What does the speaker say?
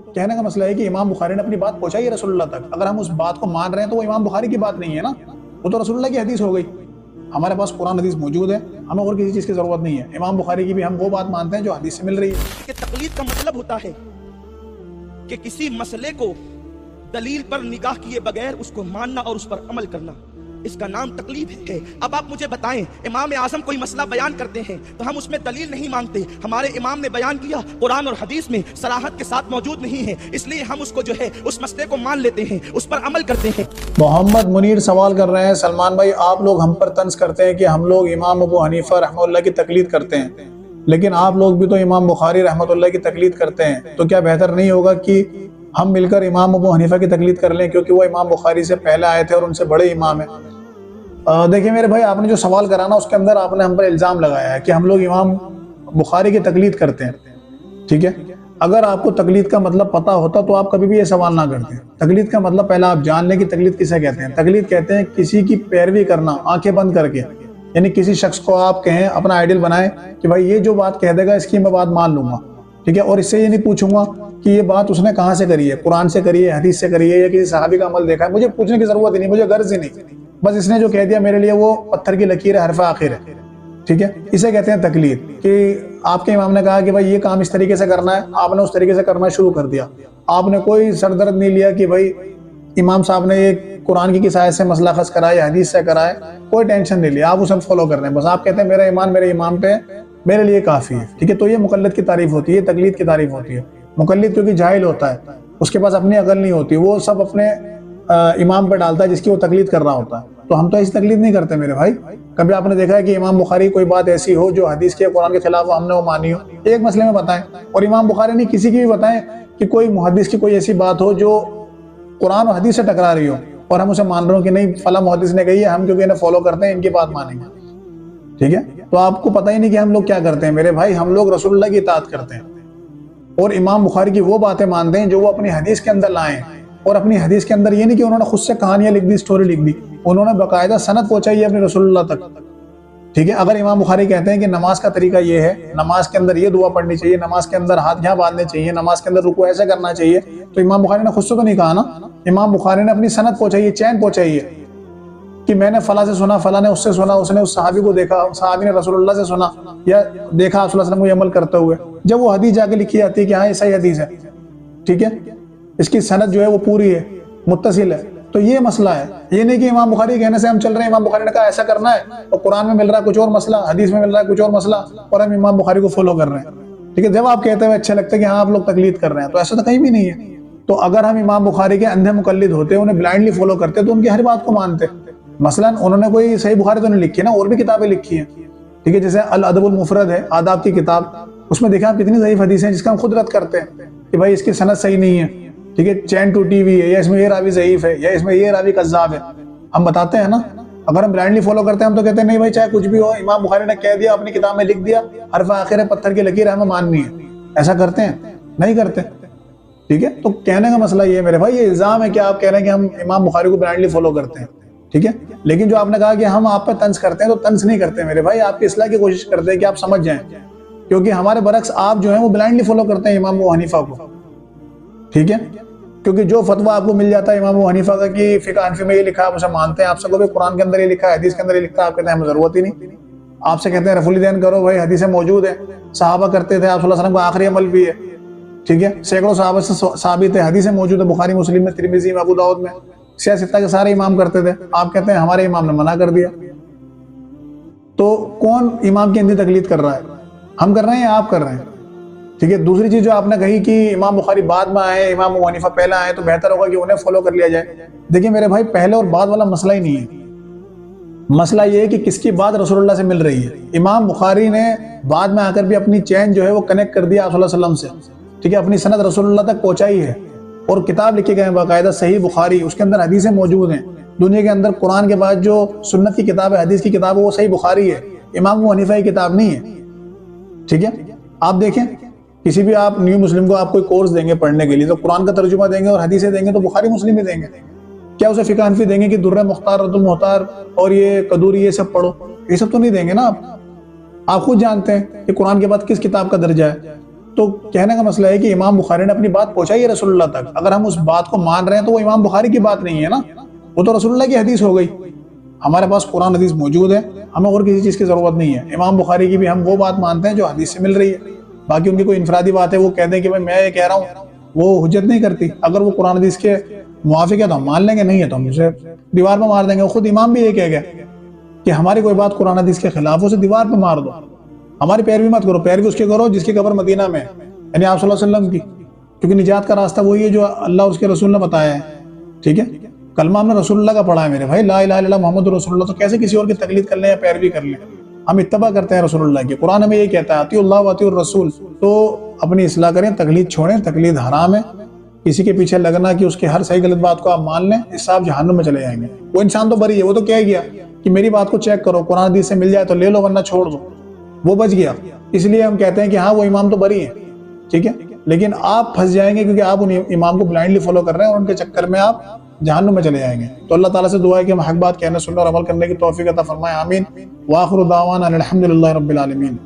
कहने का मसला है कि इमाम बुखारी ने अपनी बात पहुंचाई है रसूलुल्लाह तक। अगर हम उस बात को मान रहे हैं तो वो इमाम बुखारी की बात नहीं है ना, वो तो रसूलुल्लाह की हदीस हो गई। हमारे पास कुरान हदीस मौजूद है, हमें और किसी चीज की जरूरत नहीं है। इमाम बुखारी की भी हम वो बात मानते हैं जो हदीस से मिल रही है। कि तकलीद का मतलब होता है कि किसी मसले को दलील पर निगाह किए बगैर उसको मानना और उस पर अमल करना, इसका नाम तकलीद है। अब आप मुझे बताएं, इमाम आजम कोई मसला बयान करते हैं तो हम उसमें दलील नहीं मांगते। हमारे इमाम ने बयान किया, कुरान और हदीस में सराहत के साथ मौजूद नहीं है, इसलिए हम उसको जो है उस मसले को मान लेते हैं, उस पर अमल करते हैं। मोहम्मद मुनीर सवाल कर रहे हैं, सलमान भाई आप लोग हम पर तंज करते हैं कि हम लोग इमाम अबू हनीफा रहमतुल्लाह की तकलीद करते हैं, लेकिन आप लोग भी तो इमाम बुखारी रहमतुल्लाह की तकलीद करते हैं, तो क्या बेहतर नहीं होगा कि हम मिलकर इमाम अबू हनीफा की तकलीद कर लें, क्योंकि वो इमाम बुखारी से पहले आए थे और उनसे बड़े इमाम हैं। देखिए मेरे भाई, आपने जो सवाल करा ना उसके अंदर आपने हम पर इल्ज़ाम लगाया है कि हम लोग इमाम बुखारी की तकलीद करते हैं। ठीक है, अगर आपको तकलीद का मतलब पता होता तो आप कभी भी ये सवाल ना करते। तकलीद का मतलब पहले आप जान लें कि तकलीद किसे कहते हैं। तकलीद कहते हैं किसी की पैरवी करना आंखें बंद करके, यानी किसी शख्स को आप कहें, अपना आइडियल बनाएं कि भाई ये जो बात कह देगा इसकी मैं बात मान लूंगा। ठीक है, और इससे ये नहीं पूछूंगा कि ये बात उसने कहाँ से करी है, कुरान से करी है, हदीस से करी है, या किसी सहाबी का अमल देखा है। मुझे पूछने की जरूरत ही नहीं, मुझे गर्ज ही नहीं, बस इसने जो कह दिया मेरे लिए वो पत्थर की लकीर है, हरफ आखिर है। ठीक है, इसे कहते हैं तकलीद। कि आपके इमाम ने कहा कि भाई ये काम इस तरीके से करना है, आपने उस तरीके से करना शुरू कर दिया। आपने कोई सरदर्द नहीं लिया कि भाई इमाम साहब ने ये कुरान की किस आयत से मसला खस कराया, हदीस से कराए, कोई टेंशन नहीं लिया, आप उसे फॉलो कर रहे हैं। बस आप कहते हैं मेरा ईमान मेरे इमाम पे मेरे लिए काफी है। ठीक है, तो ये मुकल्लिद की तारीफ होती है, तकलीद की तारीफ होती है। मुकल्लिद क्योंकि जाहिल होता है, उसके पास अपनी अकल नहीं होती, वो सब अपने इमाम पे डालता है जिसकी वो तकलीद कर रहा होता है। तो हम तो ऐसी तकलीद नहीं करते मेरे भाई। कभी आपने देखा है कि इमाम बुखारी कोई बात ऐसी हो जो हदीस के कुरान के खिलाफ हमने वो मानी हो? एक मसले में बताएं, और इमाम बुखारी नहीं किसी की भी बताएं कि कोई मुहद्दिस की कोई ऐसी बात हो जो कुरान और हदीस से टकरा रही हो और हम उसे मान रहे हो कि नहीं फला मुहद्दिस ने कही है, हम क्योंकि इन्हें फॉलो करते हैं इनकी बात मानेंगे। ठीक है, तो आपको पता ही नहीं कि हम लोग क्या करते हैं मेरे भाई। हम लोग रसूलुल्लाह की इताअत करते हैं और इमाम बुखारी की वो बातें मानते हैं जो वो अपनी हदीस के अंदर लाए। और अपनी हदीस के अंदर ये नहीं कि उन्होंने खुद से कहानियां लिख दी, स्टोरी लिख दी, उन्होंने बाकायदा सनद पहुंचाई है अपने रसूलुल्लाह तक। ठीक है, अगर इमाम बुखारी कहते हैं कि नमाज का तरीका ये है, नमाज के अंदर ये दुआ पढ़नी चाहिए, नमाज के अंदर हाथ यहाँ बांधने चाहिए, नमाज के अंदर रुकू ऐसे करना चाहिए, तो इमाम बुखारी ने खुद से तो नहीं कहा ना। इमाम बुखारी ने अपनी सनद पहुंचाई है, चैन पहुंचाई है कि मैंने फला से सुना, फला ने उससे सुना, उसने उस सहाबी को देखा, सहाबी ने रसूलुल्लाह से सुना या देखा रसूलुल्लाह सल्लल्लाहु अलैहि वसल्लम को अमल करते हुए। जब वो हदीस जाके लिखी जाती है कि हाँ ये सही हदीस है, ठीक है, इसकी सनद जो है वो पूरी है, मुत्तसिल है, तो ये मसला है। ये नहीं कि इमाम बुखारी कहने से हम चल रहे हैं, इमाम बुखारी ने कहा ऐसा करना है और कुरान में मिल रहा है कुछ और मसला, हदीस में मिल रहा है कुछ और मसला, और हम इमाम बुखारी को फॉलो कर रहे हैं। ठीक है, जब आप कहते हैं अच्छा लगता है कि हाँ आप लोग तकलीद कर रहे हैं, तो ऐसा तो कहीं भी नहीं है। तो अगर हम इमाम बुखारी के अंधे मुकल्लिद होते, उन्हें ब्लाइंडली फॉलो करते, तो उनकी हर बात को मानते। मसलन उन्होंने कोई सही बुखारी तो नहीं लिखी ना, और भी किताबें लिखी हैं। ठीक है, जैसे अल अदबुल मुफरद है, आदाब की किताब, उसमें देखा आप कितनी ज़ईफ़ हदीसें हैं जिसका हम खुद रद्द करते हैं कि भाई इसकी सनद सही नहीं है। ठीक है, चैन टूटी हुई है, या इसमें ये रावी ज़ईफ़ है, या इसमें ये रावी कज़्ज़ाब है, हम बताते हैं ना। अगर हम ब्लाइंडली फॉलो करते हैं हम तो कहते हैं नहीं भाई चाहे कुछ भी हो, इमाम बुखारी ने कह दिया, अपनी किताब में लिख दिया, हरफ आखिर है, पत्थर की लकीर है, हमें माननी है। ऐसा करते हैं? नहीं करते। ठीक है, तो कहने का मसला ये है मेरे भाई, ये इल्ज़ाम है कि आप कह रहे हैं कि हम इमाम बुखारी को ब्लाइंडली फॉलो करते हैं। ठीक है, लेकिन जो आपने कहा कि हम आप पे तंज करते हैं, तो तंज नहीं करते मेरे भाई, आपकी इस्लाह की कोशिश करते हैं कि आप समझ जाएं, क्योंकि हमारे बरक्स आप जो है वो ब्लाइंडली फॉलो करते हैं इमाम अबू हनीफा को। ठीक है, क्योंकि जो फतवा आपको मिल जाता है इमाम अबू हनीफा का कि फिक़ह हनफी में ये लिखा है, आप उसे मानते हैं। आपसे कोई कुरान के अंदर ये लिखा है, हदीस के अंदर ये लिखा है, आप कहते हैं हमें जरूरत ही नहीं। आपसे कहते हैं रफुल दैन करो, भाई हदीसें मौजूद है, सहाबा करते थे, आप सल्लल्लाहु अलैहि वसल्लम का आखिरी अमल भी है। ठीक है, सैकड़ों सहाबा से साबित है, हदीसें मौजूद है बुखारी मुस्लिम में, तिरमिज़ी में, अबू दाऊद में, सियासत्ता के सारे इमाम करते थे। आप कहते हैं हमारे इमाम ने मना कर दिया। तो कौन इमाम की अंधी तकलीद कर रहा है? हम कर रहे हैं या आप कर रहे हैं? ठीक है, दूसरी चीज जो आपने कही कि इमाम बुखारी बाद में आए, इमाम अबू हनीफा पहले आए, तो बेहतर होगा कि उन्हें फॉलो कर लिया जाए। देखिए मेरे भाई, पहले और बाद वाला मसला ही नहीं है। मसला ये है कि किसकी बात रसूलुल्लाह से मिल रही है। इमाम बुखारी ने बाद में आकर भी अपनी चैन जो है वो कनेक्ट कर दिया आप सल्लल्लाहु अलैहि वसल्लम से। ठीक है, अपनी सनद रसूलुल्लाह तक पहुंचाई है और किताब लिखे गए हैं बाकायदा, सही बुखारी, उसके अंदर हदीसें मौजूद हैं। दुनिया के अंदर कुरान के बाद जो सुन्नत की किताब है, हदीस की किताब है, वो सही बुखारी है, इमाम अबू हनीफा की किताब नहीं है। ठीक है, आप देखें किसी भी आप न्यू मुस्लिम को आप कोई कोर्स देंगे पढ़ने के लिए, तो कुरान का तर्जुमा देंगे और हदीसें देंगे तो बुखारी मुस्लिम ही देंगे। क्या उसे फिक़ह हनफी देंगे कि दुर्र मुख्तार, रद्दुल मुख्तार और ये कदूरी ये सब पढ़ो? ये सब तो नहीं देंगे ना। आप खुद जानते हैं कि कुरान के बाद किस किताब का दर्जा है। तो कहने का मसला है कि इमाम बुखारी ने अपनी बात पहुंचाई है रसूलुल्लाह तक। अगर हम उस बात को मान रहे हैं तो वो इमाम बुखारी की बात नहीं है ना, वो तो रसूलुल्लाह की हदीस हो गई। हमारे पास कुरान हदीस मौजूद है, हमें और किसी चीज की जरूरत नहीं है। इमाम बुखारी की भी हम वो बात मानते हैं जो हदीस से मिल रही है। बाकी उनकी कोई इनफरादी बात है, वो कहते हैं कि भाई मैं ये कह रहा हूँ, वो हुज्जत नहीं करती। अगर वो कुरान हदीस के मुवाफिक है तो हम मान लेंगे, नहीं है तो हम उसे दीवार पर मार देंगे। वो खुद इमाम भी ये कह गया कि हमारी कोई बात कुरान हदीस के खिलाफ उसे दीवार पर मार दो, हमारी पैरवी मत करो। पैरवी उसके करो जिसकी कब्र मदीना में है, यानी आप सल्लल्लाहु अलैहि वसल्लम की, क्योंकि निजात का रास्ता वही है जो अल्लाह और उसके रसूल ने बताया है। ठीक है, कलमा हमने रसूलुल्लाह का पढ़ा है मेरे भाई, ला इलाहा इल्लल्लाह मुहम्मदुर रसूलुल्लाह। तो कैसे किसी और की तकलीद कर लें या पैरवी कर लें? हम इत्तबा करते हैं रसूलुल्लाह की। कुरान हमें यही कहता है अतीउल्लाह व अतीउर रसूल। तो अपनी इस्लाह करें, तकलीद छोड़ें, तकलीद हराम है। किसी के पीछे लगना कि उसके हर सही गलत बात को आप मान लें, इससे आप जहन्नुम में चले जाएंगे। वो इंसान तो बरी है, वो तो क्या गया कि मेरी बात को चेक करो, कुरान हदीस से मिल जाए तो ले लो वरना छोड़ दो, वो बच गया। इसलिए हम कहते हैं कि हाँ वो इमाम तो बरी है, ठीक है, लेकिन आप फंस जाएंगे क्योंकि आप उन इमाम को ब्लाइंडली फॉलो कर रहे हैं और उनके चक्कर में आप जहन्नुम में चले जाएंगे। तो अल्लाह ताला से दुआ है कि हम हक बात कहने, सुनने और अमल करने की तौफीक अता फरमाए। आमीन। व आखिरु दावाना अनिल हम्दुलिल्लाहि रब्बिल आलमीन।